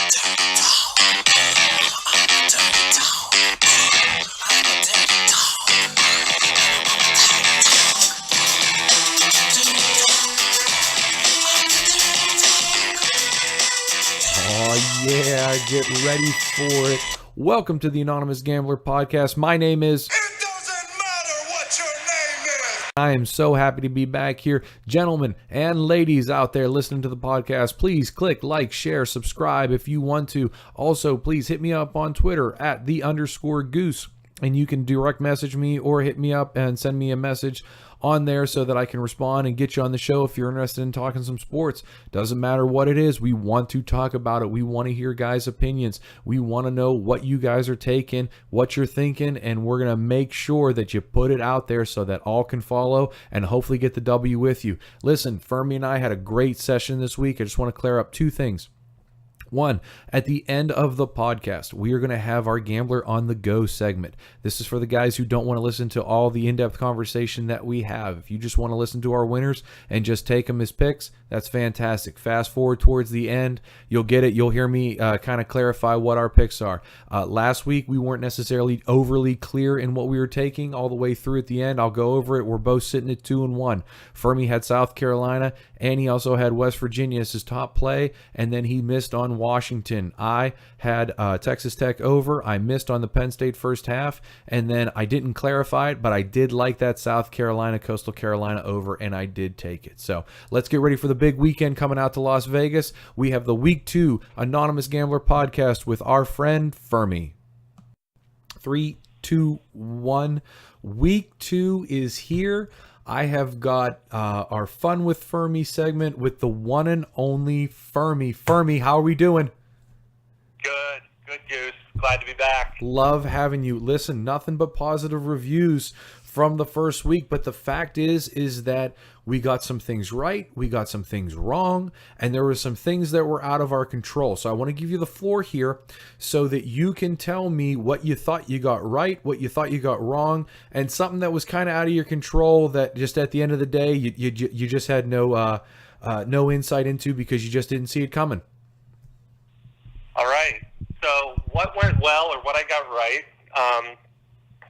Oh yeah, get ready for it. Welcome to the Anonymous Gambler Podcast. My name is... It doesn't matter what your name is. I am so happy to be back here. Gentlemen and ladies out there listening to the podcast, please click like, share, subscribe if you want to. Also, please hit me up on Twitter at @the_goose. And you can direct message me or hit me up and send me a message on there so that I can respond and get you on the show if you're interested in talking some sports. Doesn't matter what it is. We want to talk about it. We want to hear guys' opinions. We want to know what you guys are taking, what you're thinking, and we're going to make sure that you put it out there so that all can follow and hopefully get the W with you. Listen, Fuhrmy and I had a great session this week. I just want to clear up two things. One, at the end of the podcast, we are going to have our Gambler on the Go segment. This is for the guys who don't want to listen to all the in-depth conversation that we have. If you just want to listen to our winners and just take them as picks, that's fantastic. Fast forward towards the end, you'll get it. You'll hear me kind of clarify what our picks are. Last week, we weren't necessarily overly clear in what we were taking all the way through at the end. I'll go over it. We're both sitting at 2-1. Fuhrmy had South Carolina, and he also had West Virginia as his top play, and then he missed on Washington. I had Texas Tech over. I missed on the Penn State first half, and then I didn't clarify it, but I did like that South Carolina, Coastal Carolina over, and I did take it. So let's get ready for the big weekend coming out to Las Vegas. We have the Week 2 Anonymous Gambler Podcast with our friend Fuhrmy. 3, 2, 1. Week 2 is here. I have got our Fun with Fuhrmy segment with the one and only Fuhrmy. Fuhrmy, how are we doing? Good, Goose. Glad to be back. Love having you. Listen, nothing but positive reviews from the first week, but the fact is that we got some things right, we got some things wrong, and there were some things that were out of our control. So I want to give you the floor here so that you can tell me what you thought you got right, what you thought you got wrong, and something that was kind of out of your control that just at the end of the day you just had no insight into because you just didn't see it coming. All right. So what went well or what I got right? I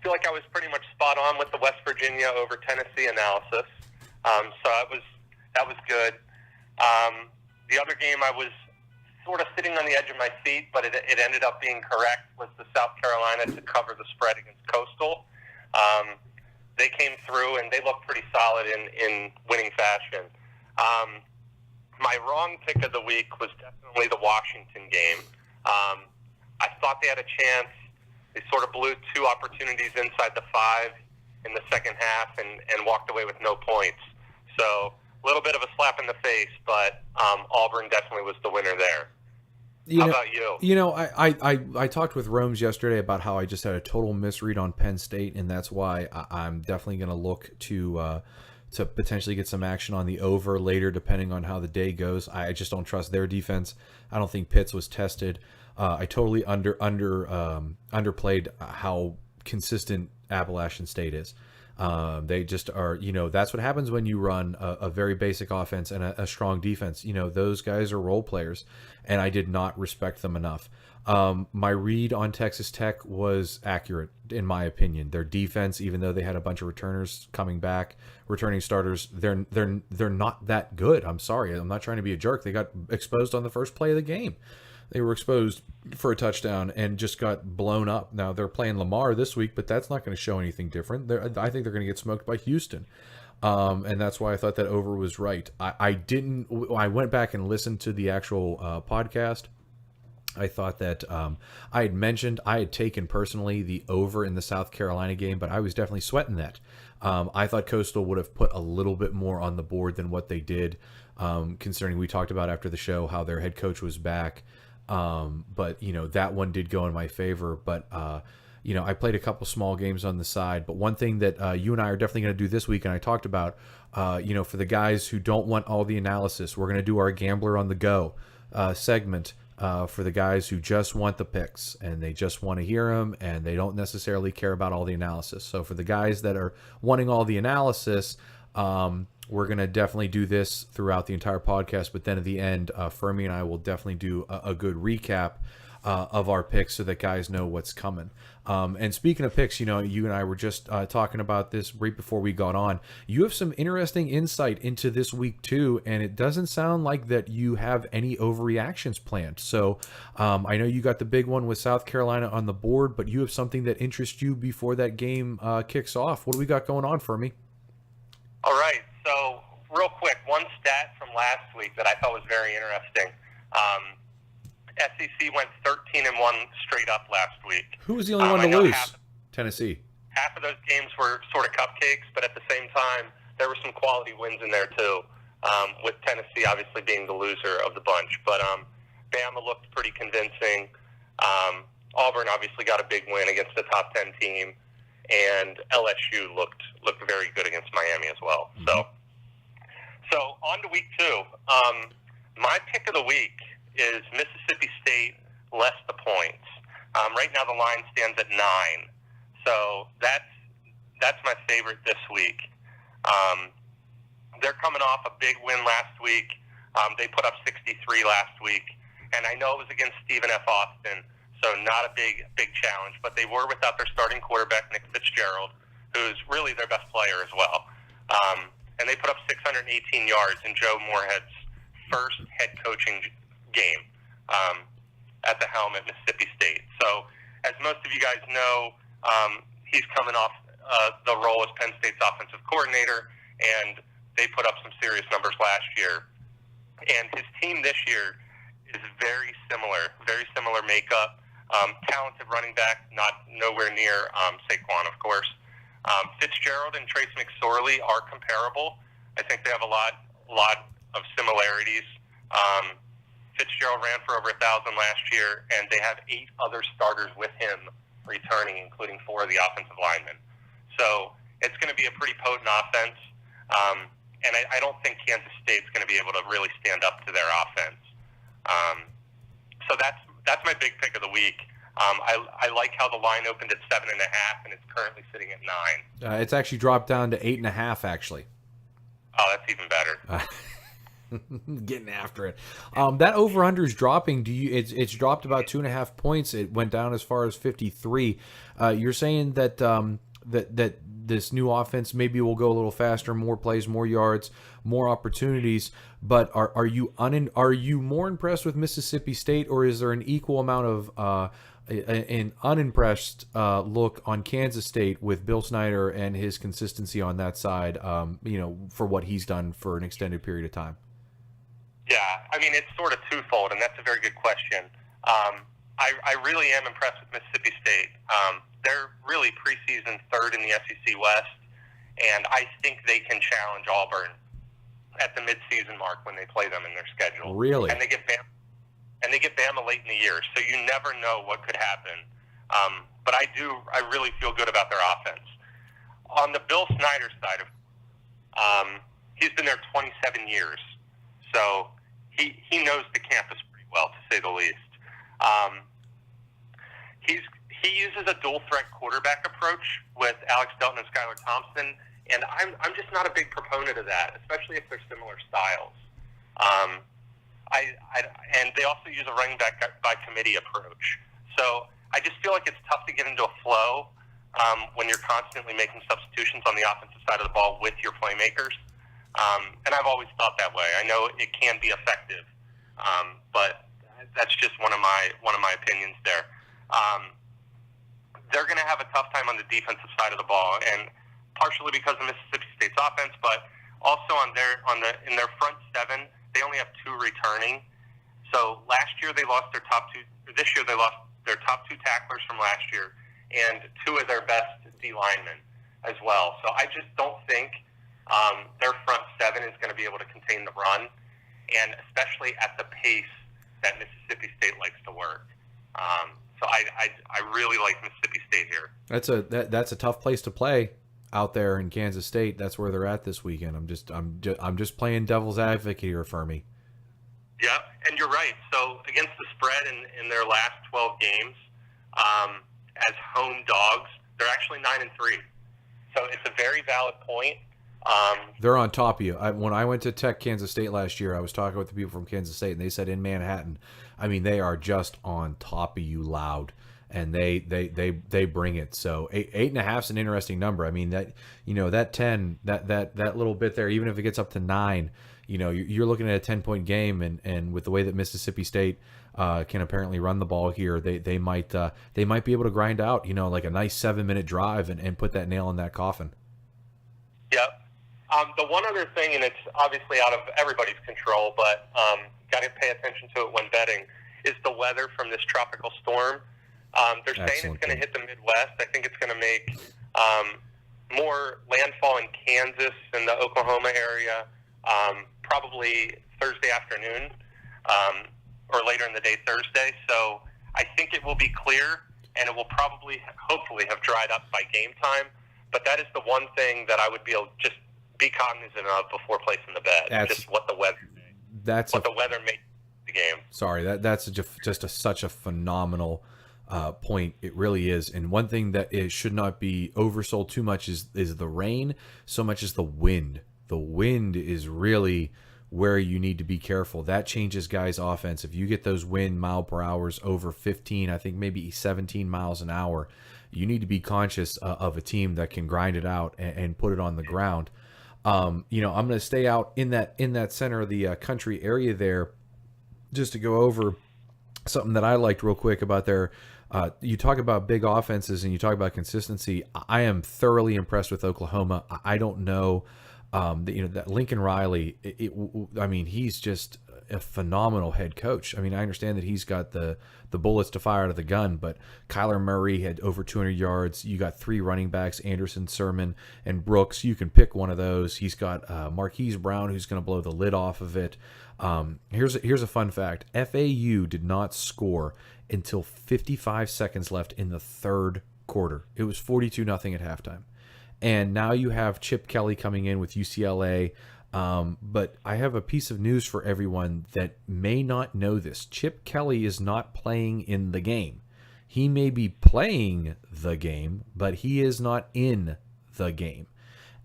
feel like I was pretty much spot on with the West Virginia over Tennessee analysis. So that was good. The other game I was sort of sitting on the edge of my seat, but it ended up being correct, was the South Carolina to cover the spread against Coastal. They came through and they looked pretty solid in winning fashion. My wrong pick of the week was definitely the Washington game. I thought they had a chance. They sort of blew two opportunities inside the 5 in the second half and walked away with no points. So a little bit of a slap in the face, but Auburn definitely was the winner there. How about you? You know, I talked with Rome's yesterday about how I just had a total misread on Penn State, and that's why I'm definitely going to look to potentially get some action on the over later, depending on how the day goes. I just don't trust their defense. I don't think Pitts was tested. I totally underplayed how consistent Appalachian State is. They just are, that's what happens when you run a very basic offense and a strong defense. Those guys are role players, and I did not respect them enough. My read on Texas Tech was accurate, in my opinion. Their defense, even though they had a bunch of returners coming back, returning starters, they're not that good. I'm sorry. I'm not trying to be a jerk. They got exposed on the first play of the game. They were exposed for a touchdown and just got blown up. Now, they're playing Lamar this week, but that's not going to show anything different. I think they're going to get smoked by Houston. And that's why I thought that over was right. I went back and listened to the actual podcast. I thought that I had taken personally the over in the South Carolina game, but I was definitely sweating that. I thought Coastal would have put a little bit more on the board than what they did, considering we talked about after the show how their head coach was back. But that one did go in my favor. But I played a couple small games on the side. But one thing that you and I are definitely going to do this week, and I talked about, for the guys who don't want all the analysis, we're going to do our Gambler on the Go segment. For the guys who just want the picks and they just want to hear them and they don't necessarily care about all the analysis. So for the guys that are wanting all the analysis, we're going to definitely do this throughout the entire podcast, but then at the end, Fuhrmy and I will definitely do a good recap of our picks so that guys know what's coming. And speaking of picks, you and I were just talking about this right before we got on. You have some interesting insight into this week too, and it doesn't sound like that you have any overreactions planned. So I know you got the big one with South Carolina on the board, but you have something that interests you before that game kicks off. What do we got going on, Fuhrmy? All right. So real quick, one stat from last week that I thought was very interesting. SEC went 13-1 straight up last week. Who was the only one to lose? Tennessee. Half of those games were sort of cupcakes, but at the same time, there were some quality wins in there too, with Tennessee obviously being the loser of the bunch. But Bama looked pretty convincing. Auburn obviously got a big win against a top 10 team, and LSU looked very good against Miami as well. Mm-hmm. So on to week 2. My pick of the week is Mississippi State less the points. Right now the line stands at 9, so that's my favorite this week. They're coming off a big win last week. They put up 63 last week, and I know it was against Stephen F. Austin, so not a big challenge, but they were without their starting quarterback, Nick Fitzgerald, who's really their best player as well. And they put up 618 yards in Joe Moorhead's first head coaching game at the helm at Mississippi State. So, as most of you guys know, he's coming off the role as Penn State's offensive coordinator, and they put up some serious numbers last year. And his team this year is very similar makeup. Talented running back, nowhere near Saquon, of course. Fitzgerald and Trace McSorley are comparable. I think they have a lot of similarities. Fitzgerald ran for over 1,000 last year, and they have 8 other starters with him returning, including 4 of the offensive linemen. So it's going to be a pretty potent offense, and I don't think Kansas State's going to be able to really stand up to their offense. So that's my big pick of the week. I like how the line opened at 7.5, and it's currently sitting at 9. It's actually dropped down to 8.5, actually. Oh, that's even better. Getting after it. That over/under is dropping. It's dropped about 2.5 points. It went down as far as 53. You're saying that that this new offense maybe will go a little faster, more plays, more yards, more opportunities. But are you more impressed with Mississippi State, or is there an equal amount of an unimpressed look on Kansas State with Bill Snyder and his consistency on that side? For what he's done for an extended period of time. Yeah, I mean, it's sort of twofold, and that's a very good question. I really am impressed with Mississippi State. They're really preseason 3rd in the SEC West, and I think they can challenge Auburn at the midseason mark when they play them in their schedule. Really? And they get Bama late in the year, so you never know what could happen. But I really feel good about their offense. On the Bill Snyder side he's been there 27 years, so he knows the campus pretty well, to say the least. He uses a dual threat quarterback approach with Alex Delton and Skylar Thompson, and I'm just not a big proponent of that, especially if they're similar styles. And they also use a running back by committee approach. So I just feel like it's tough to get into a flow when you're constantly making substitutions on the offensive side of the ball with your playmakers. And I've always thought that way. I know it can be effective, but that's just one of my opinions there. They're going to have a tough time on the defensive side of the ball, and partially because of Mississippi State's offense, but also in their front 7, they only have 2 returning. So last year they lost their top 2. This year they lost their top 2 tacklers from last year, and 2 of their best D linemen as well. So I just don't think their front 7 is going to be able to contain the run, and especially at the pace that Mississippi State likes to work. So I really like Mississippi State here. That's a tough place to play out there in Kansas State. That's where they're at this weekend. I'm just playing devil's advocate here, Fuhrmy. Yeah, and you're right. So against the spread in their last 12 games, as home dogs, they're actually 9-3. So it's a very valid point. They're on top of you. When I went to Tech Kansas State last year, I was talking with the people from Kansas State, and they said in Manhattan, I mean, they are just on top of you loud, and they bring it. So 8.5 is an interesting number. I mean, that, you know, that 10, that little bit there, even if it gets up to 9, you know, you're looking at a 10-point game, and with the way that Mississippi State can apparently run the ball here, they might be able to grind out, you know, like a nice 7-minute drive and put that nail in that coffin. Yep. The one other thing, and it's obviously out of everybody's control, but got to pay attention to it when betting, is the weather from this tropical storm. They're saying it's going to hit the Midwest. I think it's going to make more landfall in Kansas and the Oklahoma area probably Thursday afternoon or later in the day Thursday. So I think it will be clear, and it will hopefully have dried up by game time. But that is the one thing that I would just be cognizant of before placing the bet. Just what the weather makes the game. Sorry, that's just such a phenomenal point. It really is. And one thing that it should not be oversold too much is the rain, so much as the wind. The wind is really where you need to be careful. That changes guys' offense. If you get those wind mile per hours over 15, I think maybe 17 miles an hour, you need to be conscious of a team that can grind it out and put it on the ground. You know, I'm going to stay out in that center of the country area there, just to go over something that I liked real quick about their. You talk about big offenses and you talk about consistency. I am thoroughly impressed with Oklahoma. I don't know, that Lincoln Riley. I mean, he's just a phenomenal head coach. I mean, I understand that he's got the bullets to fire out of the gun, but Kyler Murray had over 200 yards. You got 3 running backs, Anderson, Sermon, and Brooks. You can pick one of those. He's got Marquise Brown, who's going to blow the lid off of it. Here's a fun fact. FAU did not score until 55 seconds left in the third quarter. It was 42-0 at halftime. And now you have Chip Kelly coming in with UCLA. But I have a piece of news for everyone that may not know this. Chip Kelly is not playing in the game. He may be playing the game, but he is not in the game.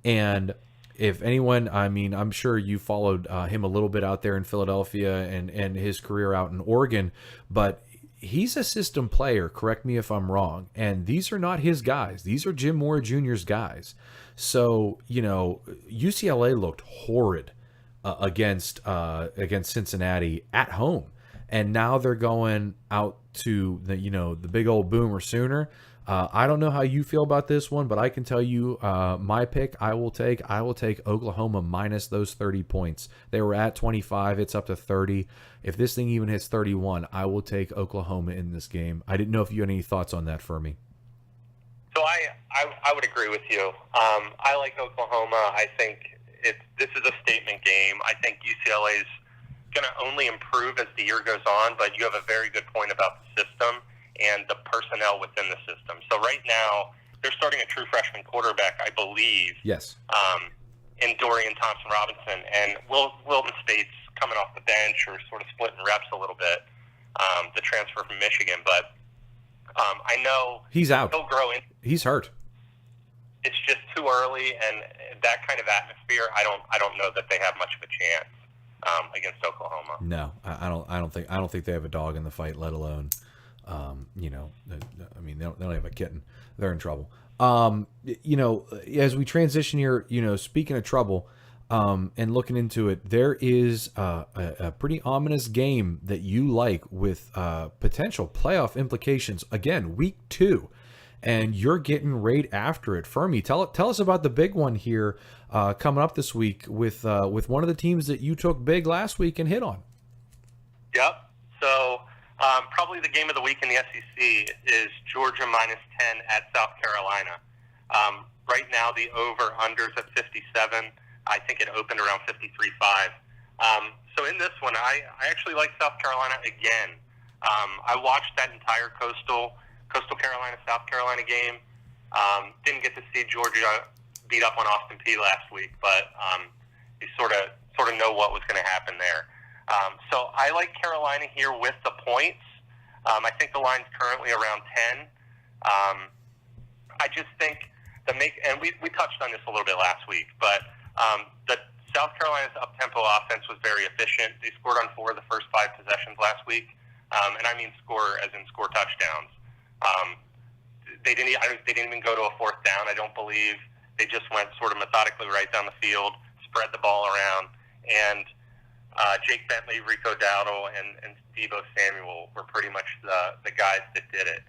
And if anyone, I mean, I'm sure you followed him a little bit out there in Philadelphia and his career out in Oregon, but he's a system player, correct me if I'm wrong, and these are not his guys. These are Jim Moore Jr.'s guys. So, you know, UCLA looked horrid against Cincinnati at home, and now they're going out to the big old Boomer Sooner. I don't know how you feel about this one, but I can tell you my pick. I will take Oklahoma minus those 30 points. They were at 25. It's up to 30. If this thing even hits 31, I will take Oklahoma in this game. I didn't know if you had any thoughts on that, Fuhrmy. So I would agree with you. I like Oklahoma. I think this is a statement game. I think UCLA is going to only improve as the year goes on, but you have a very good point about the system and the personnel within the system. So right now, they're starting a true freshman quarterback, I believe. Yes. In Dorian Thompson-Robinson. And Wilton Spate's coming off the bench or sort of splitting reps a little bit, the transfer from Michigan. But I know he's out. He'll grow in. He's hurt. It's just too early, and that kind of atmosphere, I don't know that they have much of a chance against Oklahoma. No, I don't think they have a dog in the fight, let alone they don't have a kitten. They're in trouble. As we transition here, speaking of trouble, and looking into it, there is a pretty ominous game that you like with potential playoff implications. Again, week 2, and you're getting right after it. Fuhrmy, tell us about the big one here coming up this week with one of the teams that you took big last week and hit on. Yep. So probably the game of the week in the SEC is Georgia minus 10 at South Carolina. Right now, the over-under's at 57. I think it opened around 53.5. So in this one, I actually like South Carolina again. I watched that entire Coastal Carolina, South Carolina game. Didn't get to see Georgia beat up on Austin Peay last week, but you sort of know what was going to happen there. So I like Carolina here with the points. I think the line's currently around 10. I just think and we touched on this a little bit last week, but The South Carolina's up-tempo offense was very efficient. They scored on 4 of the first 5 possessions last week, and I mean score as in score touchdowns. They didn't even go to a 4th down, I don't believe. They just went sort of methodically right down the field, spread the ball around, and Jake Bentley, Rico Dowdle, and Deebo Samuel were pretty much the guys that did it.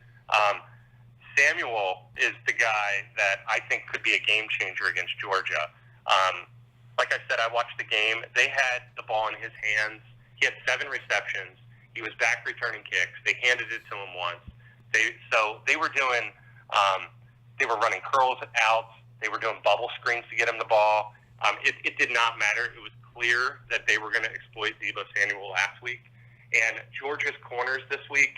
Samuel is the guy that I think could be a game changer against Georgia. Like I said, I watched the game. They had the ball in his hands. He had 7 receptions. He was back returning kicks. They handed it to him once. They were doing, they were running curls outs. They were doing bubble screens to get him the ball. It did not matter. It was clear that they were going to exploit Deebo Samuel last week. And Georgia's corners this week,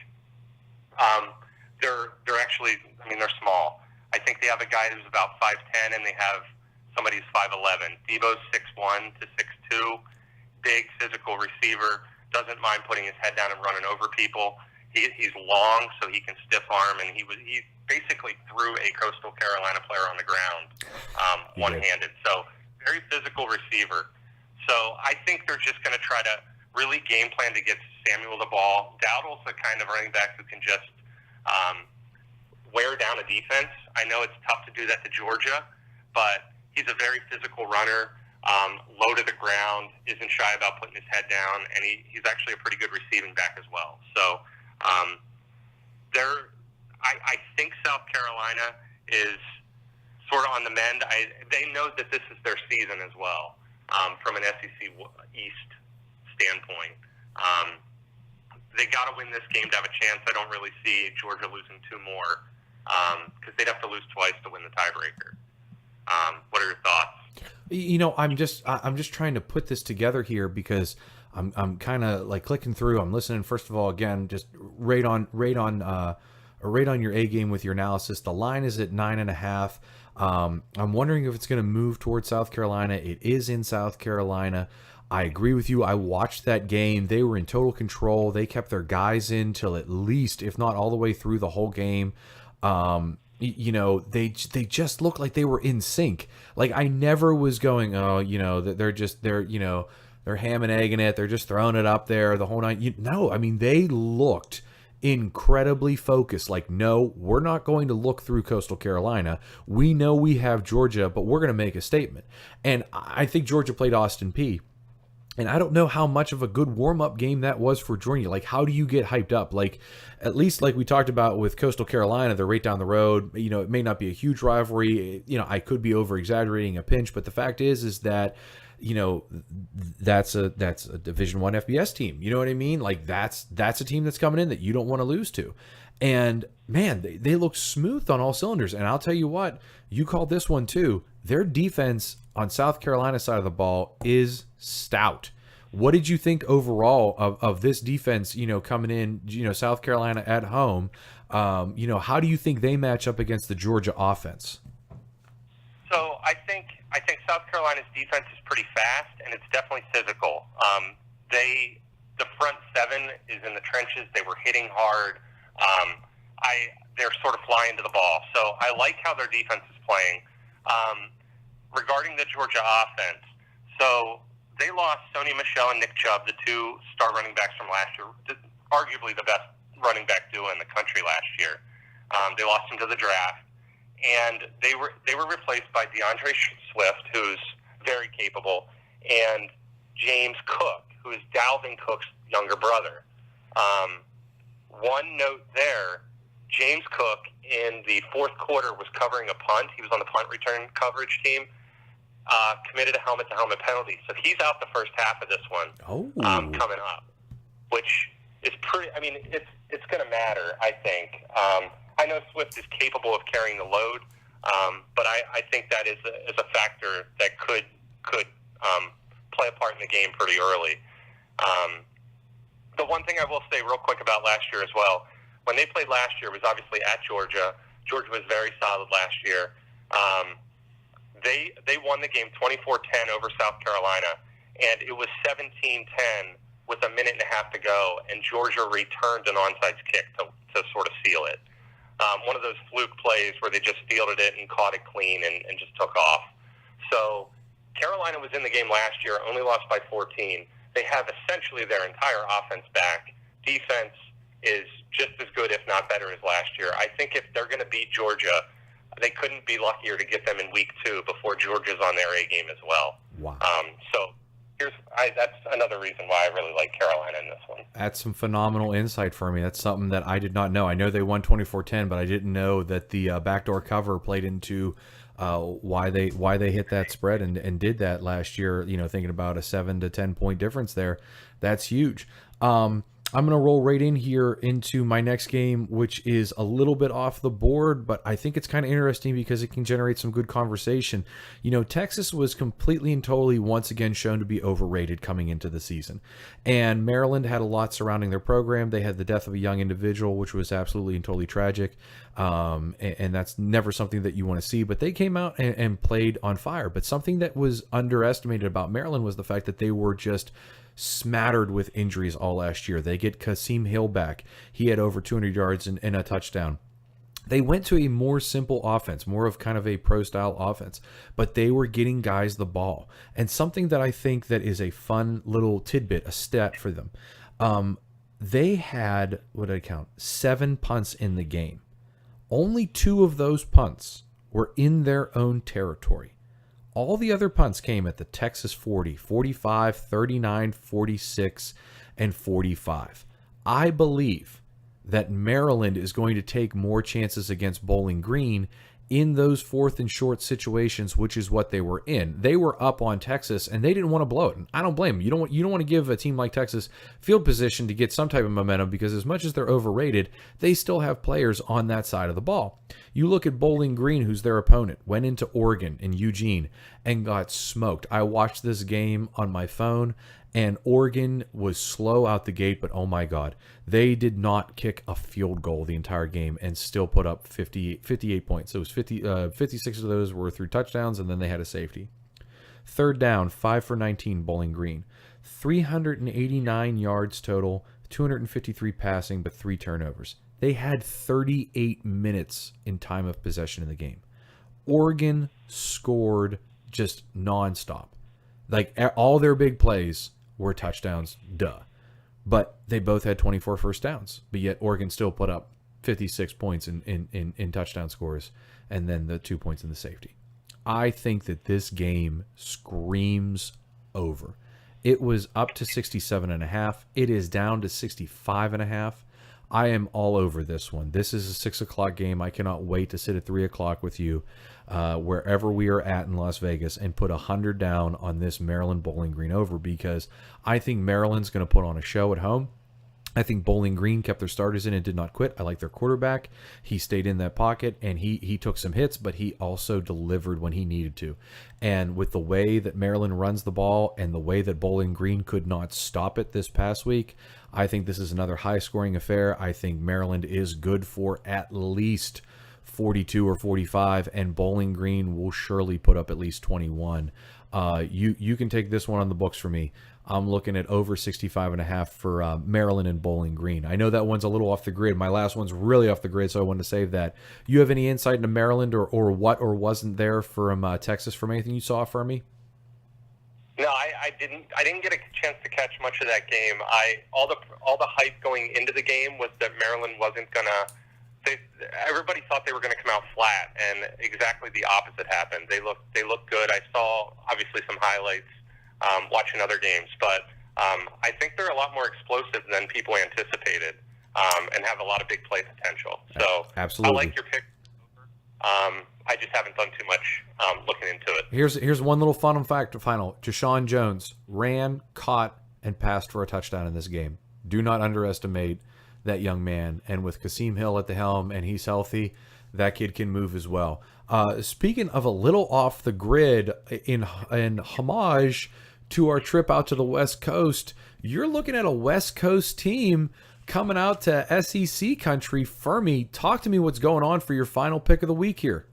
they're actually, they're small. I think they have a guy who's about 5'10", and they have somebody who's 5'11". Deebo's 6'1" to 6'2", big physical receiver, doesn't mind putting his head down and running over people. He's long, so he can stiff arm, and he basically threw a Coastal Carolina player on the ground one-handed. So very physical receiver. So I think they're just going to try to really game plan to get Samuel the ball. Dowdle's the kind of running back who can just wear down a defense. I know it's tough to do that to Georgia, but he's a very physical runner, low to the ground, isn't shy about putting his head down, and he's actually a pretty good receiving back as well. So I think South Carolina is sort of on the mend. They know that this is their season as well, from an SEC East standpoint. They got to win this game to have a chance. I don't really see Georgia losing 2 more, because they'd have to lose twice to win the tiebreaker. What are your thoughts? I'm just trying to put this together here, because I'm kind of like clicking through. I'm listening. First of all, again, just rate on your A game with your analysis. The line is at 9.5. I'm wondering if it's going to move towards South Carolina. It is in South Carolina. I agree with you. I watched that game. They were in total control. They kept their guys in till at least, if not all the way through the whole game. They just looked like they were in sync. Like, I never was going, they're ham and egging it. They're just throwing it up there the whole night. They looked incredibly focused. Like, no, we're not going to look through Coastal Carolina. We know we have Georgia, but we're going to make a statement. And I think Georgia played Austin Peay. And I don't know how much of a good warm-up game that was for Georgia. Like, how do you get hyped up? Like, at least like we talked about with Coastal Carolina, they're right down the road. It may not be a huge rivalry. I could be over-exaggerating a pinch, but the fact is that, that's a Division I FBS team. You know what I mean? Like, that's a team that's coming in that you don't want to lose to. And, man, they look smooth on all cylinders. And I'll tell you what, you called this one too. Their defense on South Carolina's side of the ball is stout. What did you think overall of this defense, coming in, South Carolina at home? How do you think they match up against the Georgia offense? So I think South Carolina's defense is pretty fast, and it's definitely physical. The front 7 is in the trenches. They were hitting hard. They're sort of flying to the ball. So I like how their defense is playing. Regarding the Georgia offense, so they lost Sony Michel and Nick Chubb, the 2 star running backs from last year, arguably the best running back duo in the country last year. They lost them to the draft, and they were replaced by DeAndre Swift, who's very capable, and James Cook, who is Dalvin Cook's younger brother. One note there, James Cook in the 4th quarter was covering a punt. He was on the punt return coverage team. Committed a helmet-to-helmet penalty. So he's out the first half of this one coming up, which is pretty – it's going to matter, I think. I know Swift is capable of carrying the load, but I think that is a factor that could play a part in the game pretty early. The one thing I will say real quick about last year as well, when they played last year, it was obviously at Georgia. Georgia was very solid last year. They won the game 24-10 over South Carolina, and it was 17-10 with a minute and a half to go, and Georgia returned an onside kick to sort of seal it. One of those fluke plays where they just fielded it and caught it clean and just took off. So Carolina was in the game last year, only lost by 14. They have essentially their entire offense back. Defense is just as good, if not better, as last year. I think if they're going to beat Georgia, they couldn't be luckier to get them in week 2 before Georgia's on their A game as well. Wow. So that's another reason why I really like Carolina in this one. That's some phenomenal insight for me. That's something that I did not know. I know they won 24-10, but I didn't know that the backdoor cover played into why they hit that spread and did that last year. You know, thinking about a 7 to 10 point difference there, that's huge. I'm going to roll right in here into my next game, which is a little bit off the board, but I think it's kind of interesting because it can generate some good conversation. You know, Texas was completely and totally once again shown to be overrated coming into the season. And Maryland had a lot surrounding their program. They had the death of a young individual, which was absolutely and totally tragic. And that's never something that you want to see. But they came out and played on fire. But something that was underestimated about Maryland was the fact that they were just smattered with injuries all last year. They get Kasim Hill back. He had over 200 yards and a touchdown. They went to a more simple offense, more of kind of a pro-style offense, but they were getting guys the ball. And something that I think that is a fun little tidbit, a stat for them, they had, what did I count, 7 punts in the game. Only 2 of those punts were in their own territory. All the other punts came at the Texas 40, 45, 39, 46, and 45. I believe that Maryland is going to take more chances against Bowling Green in those 4th and short situations, which is what they were in. They were up on Texas, and they didn't want to blow it. And I don't blame them. You don't want to give a team like Texas field position to get some type of momentum because as much as they're overrated, they still have players on that side of the ball. You look at Bowling Green, who's their opponent, went into Oregon in Eugene and got smoked. I watched this game on my phone, and Oregon was slow out the gate, but oh my God, they did not kick a field goal the entire game and still put up 58 points. So it was 56 of those were through touchdowns, and then they had a safety. 3rd down, 5 for 19, Bowling Green. 389 yards total, 253 passing, but 3 turnovers. They had 38 minutes in time of possession in the game. Oregon scored just nonstop. Like all their big plays were touchdowns, duh. But they both had 24 first downs. But yet Oregon still put up 56 points in touchdown scores and then the 2 points in the safety. I think that this game screams over. It was up to 67.5. It is down to 65.5. I am all over this one. This is a 6 o'clock game. I cannot wait to sit at 3 o'clock with you wherever we are at in Las Vegas and put 100 down on this Maryland Bowling Green over because I think Maryland's going to put on a show at home. I think Bowling Green kept their starters in and did not quit. I like their quarterback. He stayed in that pocket, and he took some hits, but he also delivered when he needed to. And with the way that Maryland runs the ball and the way that Bowling Green could not stop it this past week, I think this is another high-scoring affair. I think Maryland is good for at least 42 or 45, and Bowling Green will surely put up at least 21. You can take this one on the books for me. I'm looking at over 65.5 for Maryland and Bowling Green. I know that one's a little off the grid. My last one's really off the grid, so I wanted to save that. You have any insight into Maryland or what or wasn't there from Texas from anything you saw, Fuhrmy? No, I didn't get a chance to catch much of that game. All the hype going into the game was that Maryland wasn't gonna. Everybody thought they were going to come out flat, and exactly the opposite happened. They looked good. I saw obviously some highlights watching other games, but I think they're a lot more explosive than people anticipated, and have a lot of big play potential. So absolutely, I like your pick. I just haven't done too much looking into it. Here's one little fun fact. Final: Deshaun Jones ran, caught, and passed for a touchdown in this game. Do not underestimate that young man. And with Kasim Hill at the helm and he's healthy, that kid can move as well. Speaking of a little off the grid, in homage to our trip out to the West Coast, you're looking at a West Coast team coming out to SEC country. Fuhrmy, talk to me what's going on for your final pick of the week here.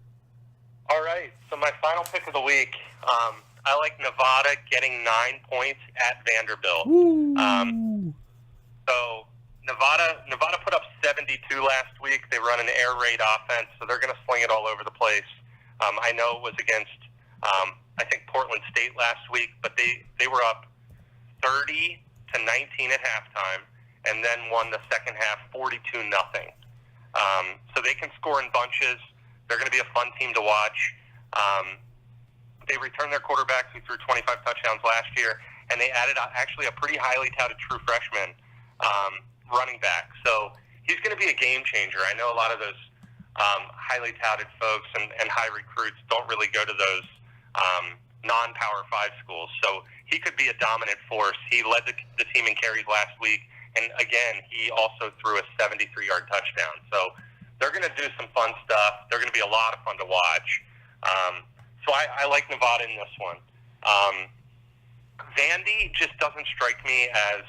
All right, so my final pick of the week, I like Nevada getting 9 points at Vanderbilt. So Nevada put up 72 last week. They run an air raid offense, so they're going to sling it all over the place. I know it was against I think, Portland State last week, but they were up 30-19 at halftime, and then won the second half 42-0. So they can score in bunches. They're going to be a fun team to watch. They returned their quarterback who threw 25 touchdowns last year, and they added actually a pretty highly touted true freshman running back. So he's going to be a game changer. I know a lot of those highly touted folks and high recruits don't really go to those non-Power 5 schools. So he could be a dominant force. He led the team in carries last week, and again, he also threw a 73-yard touchdown. So they're going to do some fun stuff. They're going to be a lot of fun to watch. So I like Nevada in this one. Vandy just doesn't strike me as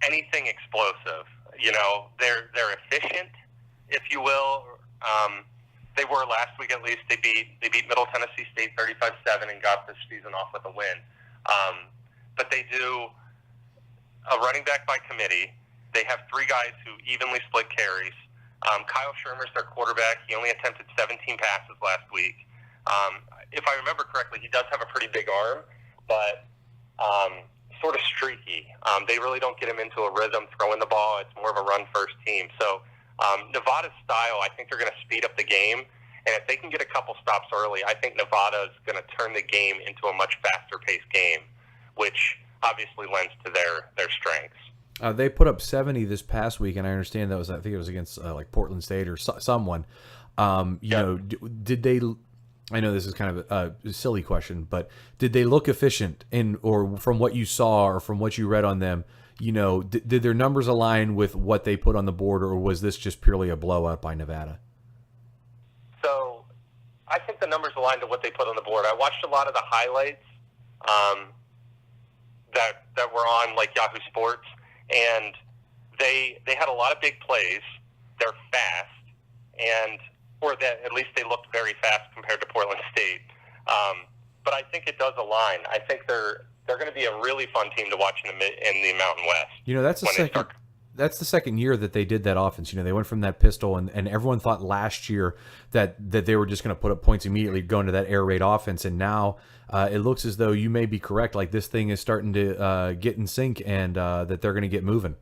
anything explosive. You know, they're efficient, if you will. They were last week, at least. They beat Middle Tennessee State 35-7 and got this season off with a win. But they do a running back by committee. They have three guys who evenly split carries. Kyle Shermer's their quarterback. He only attempted 17 passes last week. If I remember correctly, he does have a pretty big arm, but sort of streaky. They really don't get him into a rhythm throwing the ball. It's more of a run-first team. So Nevada's style, I think they're going to speed up the game. And if they can get a couple stops early, I think Nevada is going to turn the game into a much faster-paced game, which obviously lends to their strengths. They put up 70 this past week, and I understand that I think it was against like Portland State or someone. You know, did they? I know this is kind of a silly question, but did they look efficient or from what you saw or from what you read on them? You know, did their numbers align with what they put on the board, or was this just purely a blowout by Nevada? So, I think the numbers aligned to what they put on the board. I watched a lot of the highlights that were on like Yahoo Sports. And they had a lot of big plays. They're fast, or that at least they looked very fast compared to Portland State. But I think it does align. I think they're going to be a really fun team to watch in the Mountain West. You know, that's the second year that they did that offense. You know, they went from that pistol, and everyone thought last year that they were just going to put up points immediately going to that air raid offense, and now it looks as though you may be correct. Like this thing is starting to get in sync, and that they're going to get moving.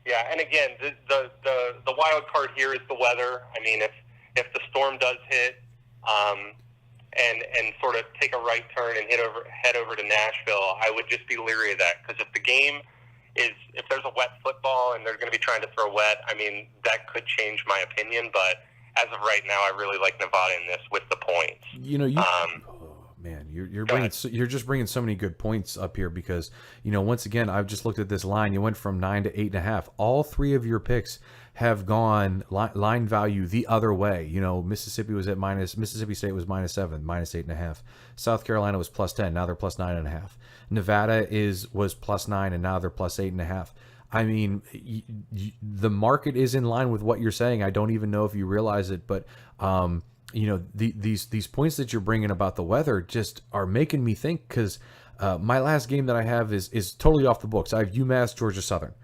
Yeah, and again, the wild card here is the weather. I mean, if the storm does hit, and sort of take a right turn and head over to Nashville, I would just be leery of that, because if there's a wet football and they're going to be trying to throw wet, I mean, that could change my opinion. But as of right now, I really like Nevada in this with the points. You know, you're just bringing so many good points up here, because, you know, once again, I've just looked at this line. You went from 9 to 8.5. All three of your picks have gone line value the other way. You know, Mississippi State was -7, -8.5. South Carolina was +10. Now they're +9.5. Nevada was +9, and now they're +8.5. I mean, the market is in line with what you're saying. I don't even know if you realize it, but you know, these points that you're bringing about the weather just are making me think, because my last game that I have is totally off the books. I have UMass, Georgia Southern,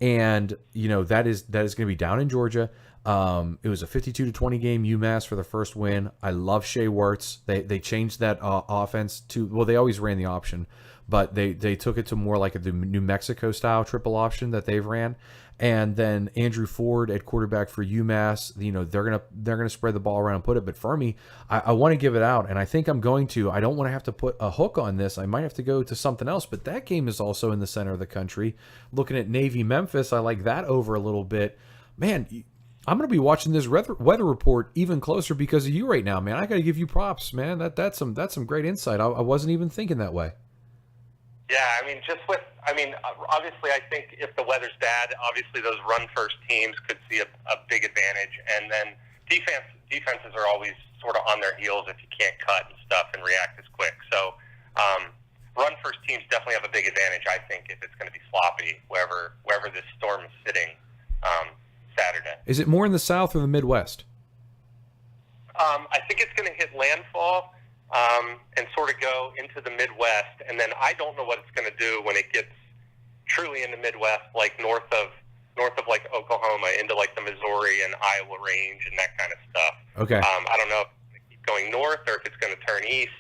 and you know that is going to be down in Georgia. It was a 52-20 game. UMass for the first win. I love Shea Wertz. They changed that offense to, well, they always ran the option, but they took it to more like the New Mexico style triple option that they've ran. And then Andrew Ford at quarterback for UMass. You know, they're gonna spread the ball around and put it. But Fuhrmy, I want to give it out, and I think I'm going to. I don't want to have to put a hook on this. I might have to go to something else. But that game is also in the center of the country. Looking at Navy Memphis, I like that over a little bit. Man, I'm going to be watching this weather report even closer because of you right now, man. I got to give you props, man. That's some great insight. I wasn't even thinking that way. Yeah, I mean, obviously, I think if the weather's bad, obviously those run-first teams could see a big advantage. And then defenses are always sort of on their heels if you can't cut and stuff and react as quick. So run-first teams definitely have a big advantage, I think, if it's going to be sloppy wherever this storm is sitting Saturday. Is it more in the South or the Midwest? I think it's going to hit landfall and sort of go into the Midwest, and then I don't know what it's going to do when it gets truly in the Midwest, like north of like Oklahoma, into like the Missouri and Iowa range and that kind of stuff. Okay. I don't know if it's going to keep going north or if it's going to turn east.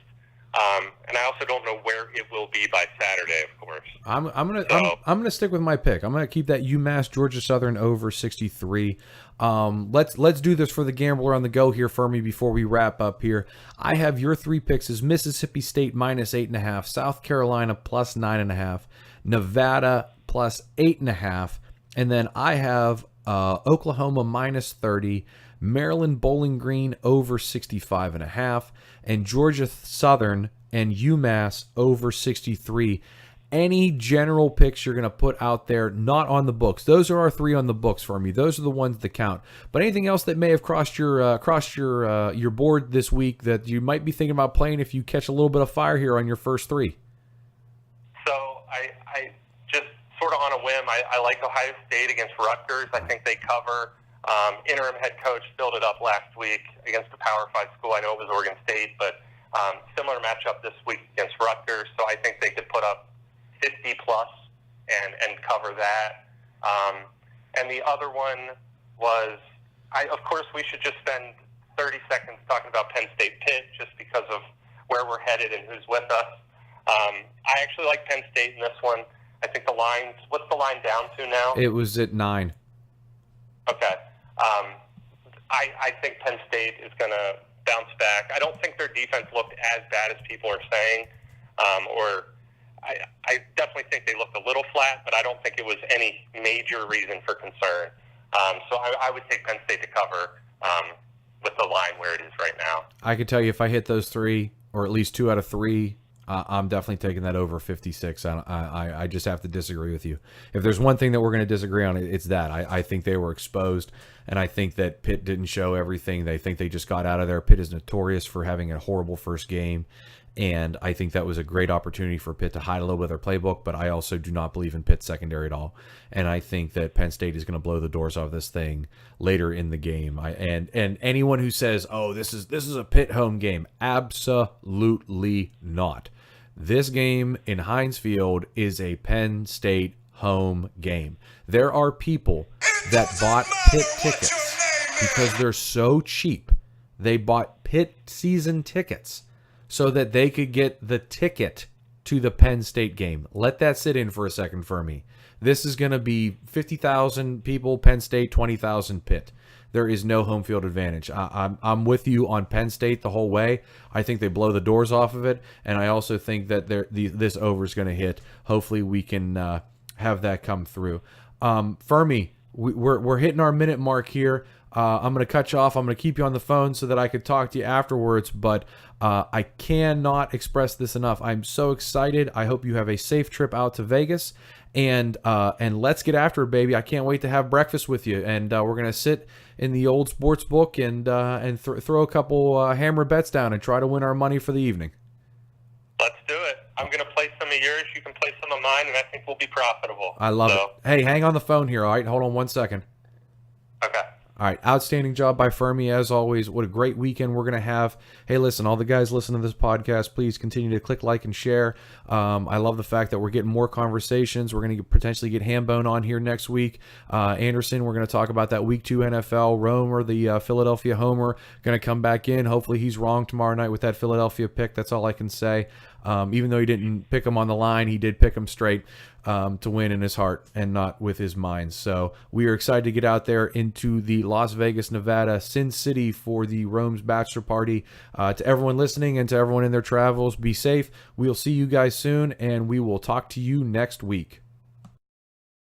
And I also don't know where it will be by Saturday, of course. I'm gonna stick with my pick. I'm gonna keep that UMass Georgia Southern over 63. Let's do this for the gambler on the go here, Fuhrmy, before we wrap up here. I have your 3 picks as Mississippi State -8.5, South Carolina +9.5, Nevada +8.5, and then I have Oklahoma -30, Maryland Bowling Green over 65.5, and Georgia Southern and UMass over 63. Any general picks you're going to put out there, not on the books. Those are our 3 on the books for me. Those are the ones that count. But anything else that may have crossed your board this week that you might be thinking about playing if you catch a little bit of fire here on your first 3? So I just sort of on a whim, I like Ohio State against Rutgers. I think they cover. Interim head coach filled it up last week against a Power 5 school. I know it was Oregon State, but similar matchup this week against Rutgers. So I think they could put up 50 plus and cover that. And the other one was, of course, we should just spend 30 seconds talking about Penn State Pitt just because of where we're headed and who's with us. I actually like Penn State in this one. I think the line's, what's the line down to now? It was at 9. Okay. I think Penn State is going to bounce back. I don't think their defense looked as bad as people are saying, I definitely think they looked a little flat, but I don't think it was any major reason for concern. So I would take Penn State to cover with the line where it is right now. I could tell you if I hit those 3, or at least 2 out of 3, I'm definitely taking that over 56. I just have to disagree with you. If there's one thing that we're going to disagree on, it's that. I think they were exposed, and I think that Pitt didn't show everything. They think they just got out of there. Pitt is notorious for having a horrible first game, and I think that was a great opportunity for Pitt to hide a little bit of their playbook, but I also do not believe in Pitt's secondary at all. And I think that Penn State is going to blow the doors off this thing later in the game. And anyone who says, oh, this is a Pitt home game, absolutely not. This game in Heinz Field is a Penn State home game. There are people that bought Pitt tickets because they're so cheap. They bought Pitt season tickets so that they could get the ticket to the Penn State game. Let that sit in for a second for me. This is going to be 50,000 people, Penn State, 20,000 Pitt. There is no home field advantage. I'm with you on Penn State the whole way. I think they blow the doors off of it, and I also think that this over is going to hit. Hopefully we can have that come through. Fuhrmy, we're hitting our minute mark here. I'm going to cut you off. I'm going to keep you on the phone so that I could talk to you afterwards, but I cannot express this enough. I'm so excited. I hope you have a safe trip out to Vegas, and let's get after it, baby. I can't wait to have breakfast with you, and we're going to sit in the old sports book and throw a couple hammer bets down and try to win our money for the evening. Let's do it. I'm going to play some of yours. You can play some of mine, and I think we'll be profitable. I love it. Hey, hang on the phone here, all right? Hold on 1 second. Okay. All right, outstanding job by Fuhrmy, as always. What a great weekend we're going to have. Hey, listen, all the guys listening to this podcast, please continue to click like and share. I love the fact that we're getting more conversations. We're going to potentially get Hambone on here next week. Anderson, we're going to talk about that Week 2 NFL. Romer, the Philadelphia homer, going to come back in. Hopefully he's wrong tomorrow night with that Philadelphia pick. That's all I can say. Even though he didn't pick him on the line, he did pick him straight to win in his heart and not with his mind. So we are excited to get out there into the Las Vegas, Nevada, Sin City for the Rome's bachelor party. To everyone listening and to everyone in their travels, be safe. We'll see you guys soon, and we will talk to you next week.